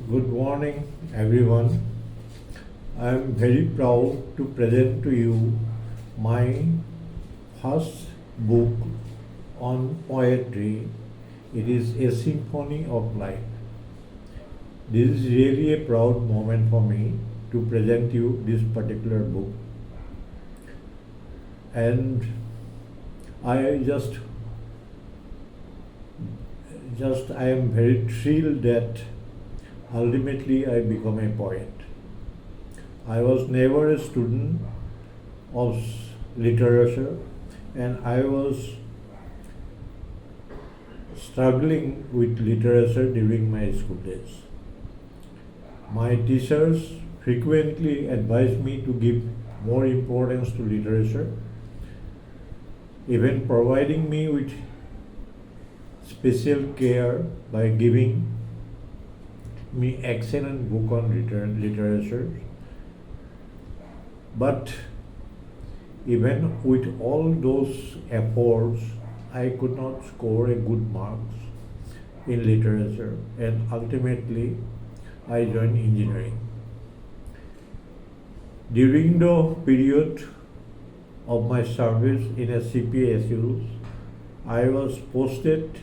Good morning, everyone. I am very proud to present to you my first book on poetry. It is A Symphony of Life. This is really a proud moment for me to present you this particular book. And I I am very thrilled that ultimately I become a poet. I was never a student of literature, and I was struggling with literature during my school days. My teachers frequently advised me to give more importance to literature, even providing me with special care by giving me excellent book on literature. But even with all those efforts, I could not score a good marks in literature, and ultimately I joined engineering. During the period of my service in a CPSU, I was posted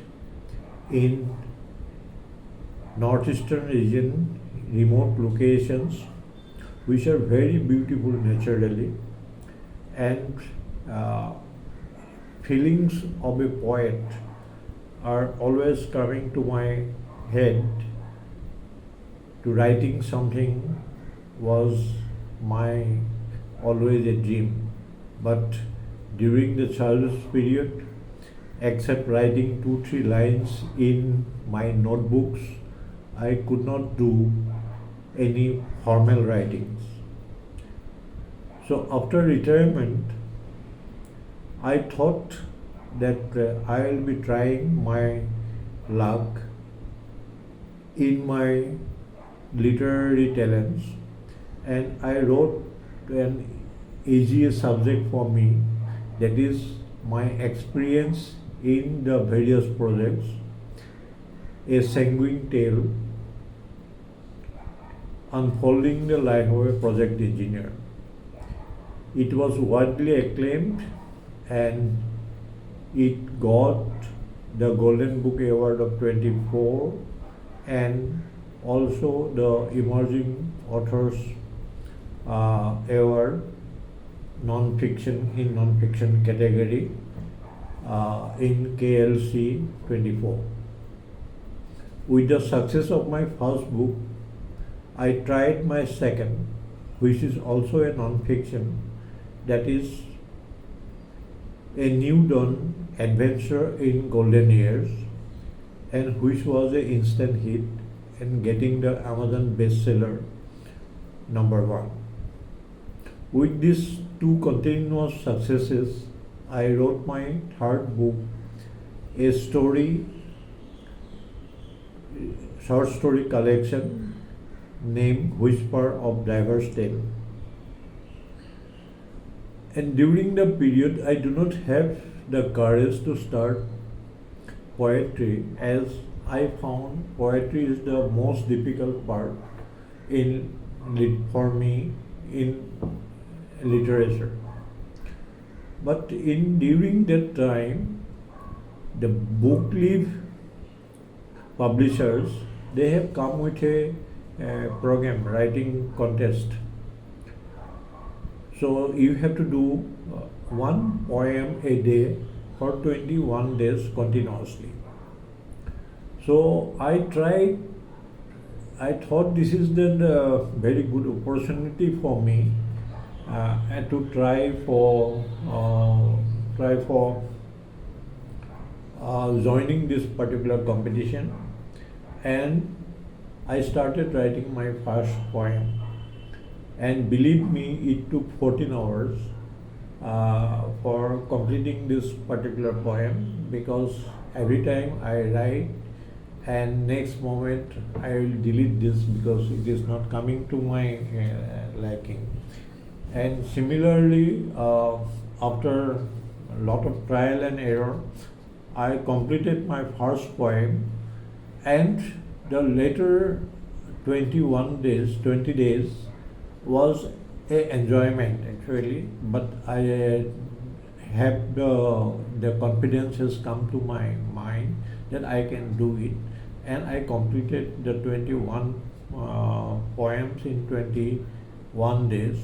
in northeastern region, remote locations, which are very beautiful naturally, and feelings of a poet are always coming to my head. To writing something was my always a dream, but during the childhood period, except writing 2-3 lines in my notebooks, I could not do any formal writings. So after retirement, I thought that I will be trying my luck in my literary talents, and I wrote an easier subject for me, that is my experience in the various projects, a sanguine tale unfolding the life of a project engineer. It was widely acclaimed, and it got the Golden Book Award of 24 and also the Emerging Authors Award in non-fiction category in KLC 24. With the success of my first book, I tried my second, which is also a non-fiction, that is a new dawn adventure in golden years, and which was an instant hit and getting the Amazon bestseller #1. With these two continuous successes, I wrote my third book, a short story collection named Whisper of Diver's Tale. And during the period, I do not have the courage to start poetry, as I found poetry is the most difficult part for me in literature. But during that time, the Bookleaf publishers, they have come with a program, writing contest. So you have to do one poem a day for 21 days continuously. So I tried. I thought this is the very good opportunity for me to try for joining this particular competition, and I started writing my first poem. And believe me, it took 14 hours for completing this particular poem, because every time I write and next moment I will delete this because it is not coming to my liking. And similarly, after a lot of trial and error, I completed my first poem, and the later 21 days, 20 days was a enjoyment actually, but I have the confidence has come to my mind that I can do it, and I completed the 21 poems in 21 days,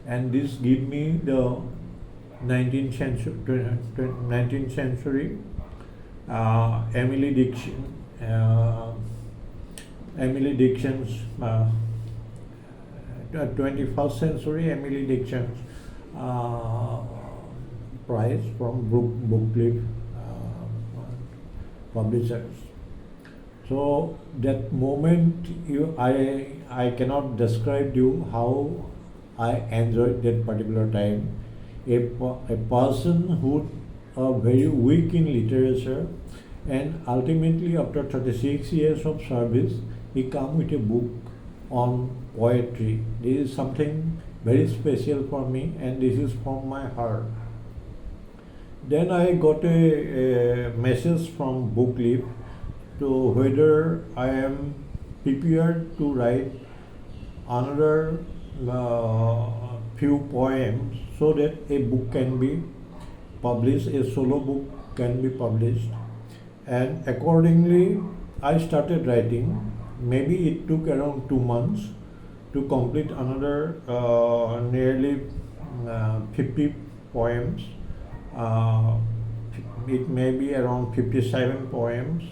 and this give me the 19th century Emily Dickinson. Emily Dickinson's 21st century Emily Dickinson's prize from Bookleaf publishers. So that moment, I cannot describe you how I enjoyed that particular time. A person who very weak in literature, and ultimately after 36 years of service, he come with a book on poetry. This is something very special for me, and this is from my heart. Then I got a message from Bookleaf to whether I am prepared to write another few poems so that a book can be published, a solo book can be published. And accordingly, I started writing. Maybe it took around 2 months to complete another nearly 50 poems. It may be around 57 poems,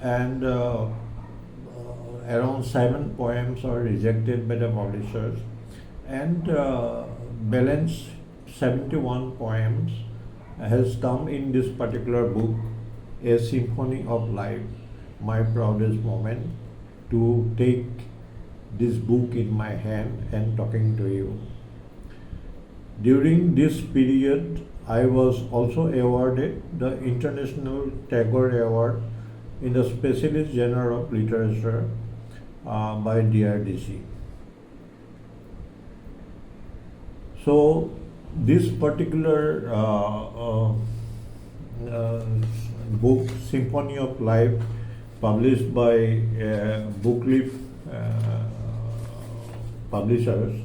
and around 7 poems are rejected by the publishers, and balance 71 poems has come in this particular book, A Symphony of Life, my proudest moment to take this book in my hand and talking to you. During this period, I was also awarded the International Tagore Award in the Specialist Genre of Literature by DRDC. So this particular book, Symphony of Life, published by Bookleaf publishers,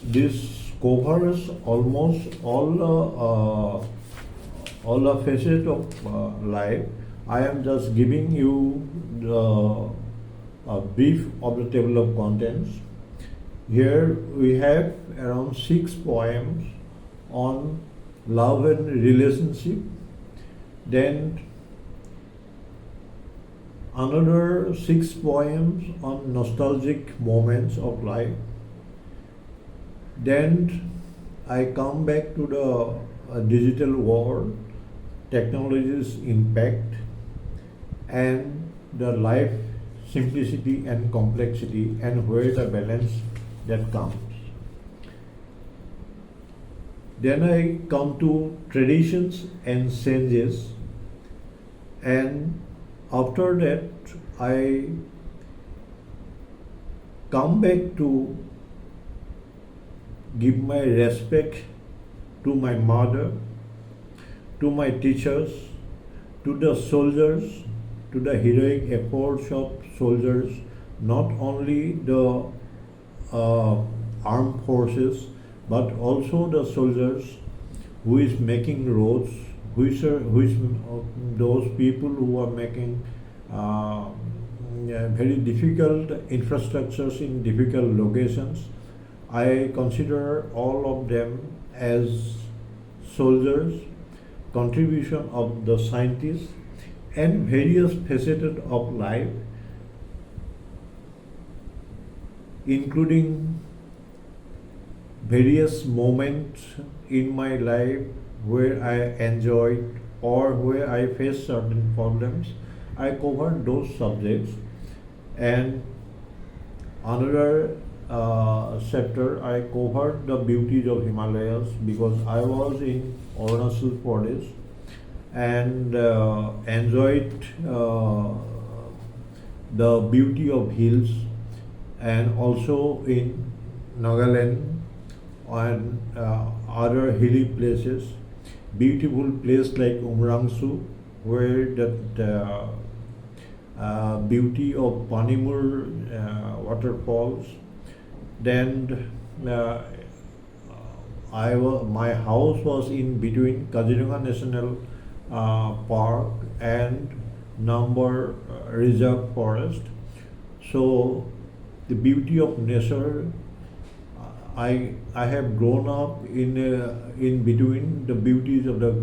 this covers almost all the facets of life. I am just giving you the brief of the table of contents. Here we have around 6 poems on love and relationship, then another 6 poems on nostalgic moments of life. Then I come back to the digital world, technology's impact, and the life simplicity and complexity, and where the balance that comes. Then I come to traditions and changes, and after that I come back to give my respect to my mother, to my teachers, to the soldiers, to the heroic efforts of soldiers, not only the armed forces, but also the soldiers who is making roads, who is those people who are making very difficult infrastructures in difficult locations. I consider all of them as soldiers, contribution of the scientists, and various facets of life, including various moments in my life where I enjoyed or where I faced certain problems. I covered those subjects, and another chapter I covered the beauties of Himalayas, because I was in Arunachal Pradesh and enjoyed the beauty of hills, and also in Nagaland and other hilly places. beautiful place like Umrangsu, where the beauty of Panimur waterfalls. Then my house was in between Kaziranga National Park and Nambar Reserve Forest. So the beauty of nature, I have grown up in between the beauties of the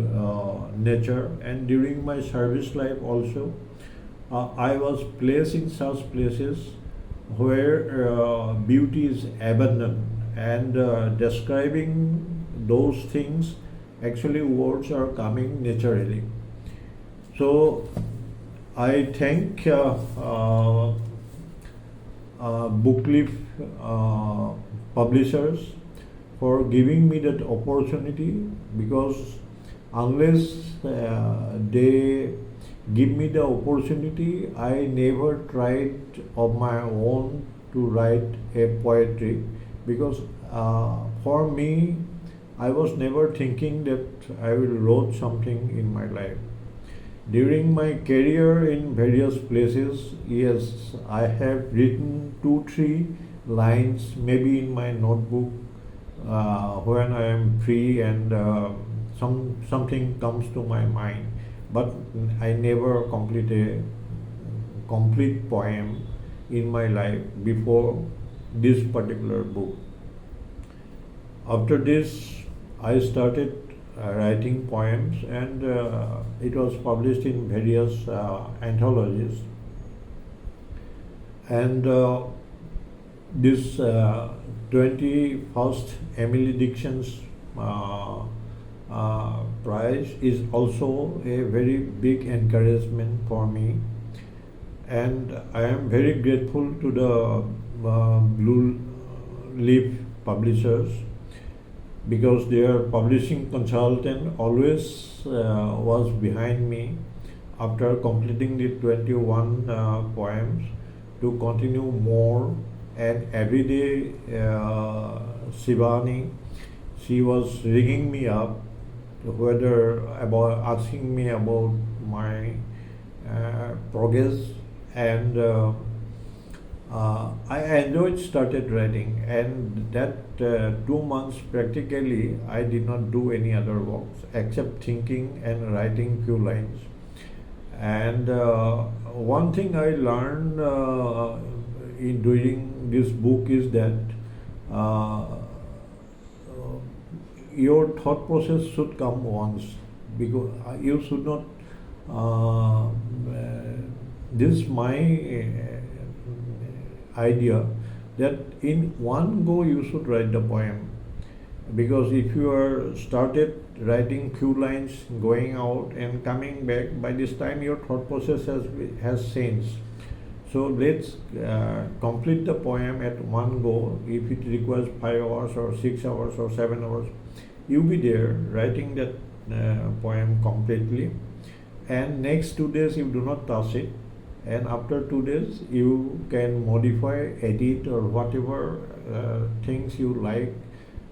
nature, and during my service life also, I was placed in such places where beauty is abundant, and describing those things, actually words are coming naturally. So I thank Bookleaf publishers for giving me that opportunity, because unless they give me the opportunity, I never tried of my own to write a poetry, because for me, I was never thinking that I will write something in my life. During my career in various places, yes, I have written 2-3 lines, maybe in my notebook, when I am free and something comes to my mind. But I never complete a complete poem in my life before this particular book. After this, I started writing poems, and it was published in various anthologies. And this 21st Emily Dixon's prize is also a very big encouragement for me, and I am very grateful to the Blue Leaf publishers, because their publishing consultant always was behind me after completing the 21 poems to continue more. And every day, Shivani, she was ringing me up, whether about asking me about my progress, and I enjoyed started writing, and that 2 months practically I did not do any other works except thinking and writing few lines. And one thing I learned in doing this book is that your thought process should come once, because you should not. This is my idea, that in one go you should write the poem, because if you are started writing few lines, going out and coming back, by this time your thought process has changed. So let's complete the poem at one go. If it requires 5 hours or 6 hours or 7 hours, you be there writing that poem completely, and next 2 days you do not touch it, and after 2 days you can modify, edit, or whatever things you like,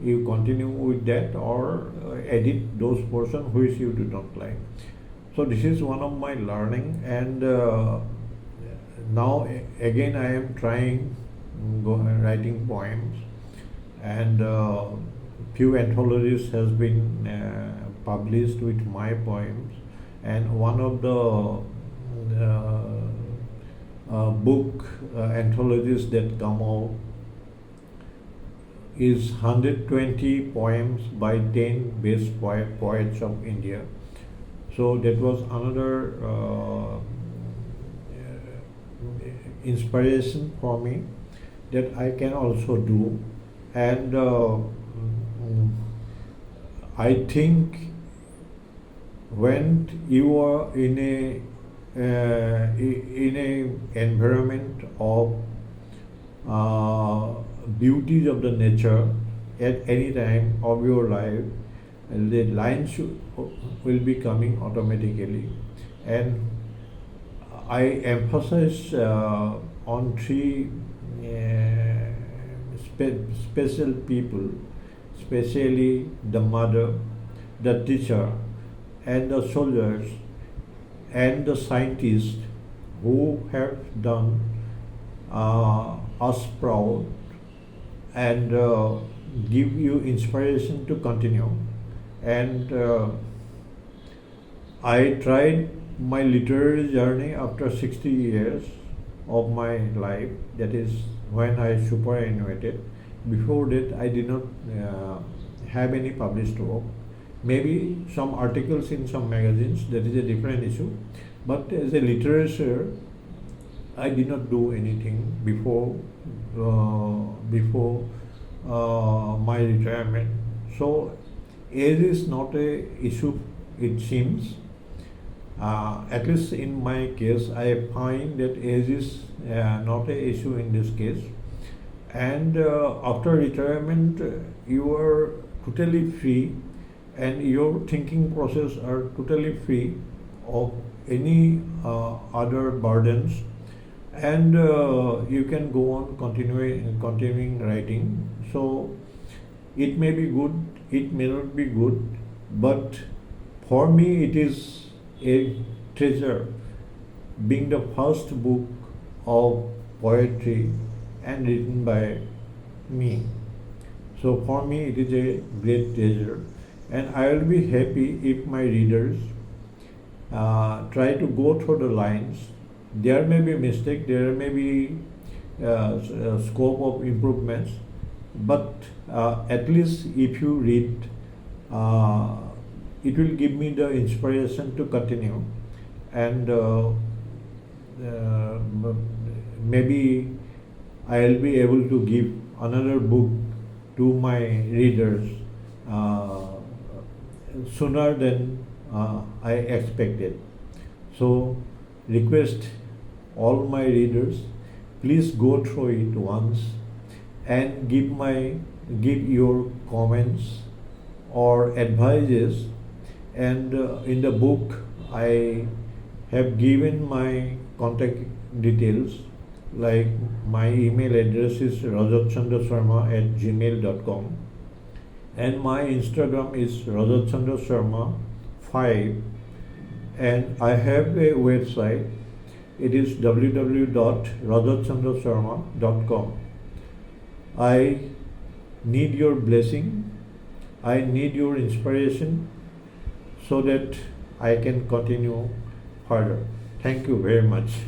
you continue with that, or edit those portions which you do not like. So this is one of my learning, and now again I am trying writing poems, and few anthologies has been published with my poems, and one of the book anthologies that come out is 120 poems by 10 best poets of India. So that was another inspiration for me, that I can also do. And I think when you are in a environment of beauties of the nature at any time of your life, the lines will be coming automatically. And I emphasize on 3 special people, especially the mother, the teacher, and the soldiers and the scientists who have done us proud and give you inspiration to continue. And I tried my literary journey after 60 years of my life, that is when I superannuated. Before that, I did not have any published work. Maybe some articles in some magazines, that is a different issue. But as a literature, I did not do anything before my retirement. So age is not a issue, it seems. At least in my case, I find that age is not a issue in this case. And after retirement, you are totally free, and your thinking process are totally free of any other burdens, and you can go on continuing writing. So it may be good, it may not be good, but for me it is a treasure, being the first book of poetry and written by me. So for me it is a great treasure, and I will be happy if my readers try to go through the lines. There may be mistake, there may be scope of improvements, but at least if you read, it will give me the inspiration to continue, and maybe I will be able to give another book to my readers sooner than I expected. So request all my readers, please go through it once and give your comments or advices. And in the book I have given my contact details, like my email address is rajatchandrasharma@gmail.com, and my Instagram is rajatchandrasharma5, and I have a website. It is www.rajatchandrasharma.com. I need your blessing, I need your inspiration, so that I can continue further. Thank you very much.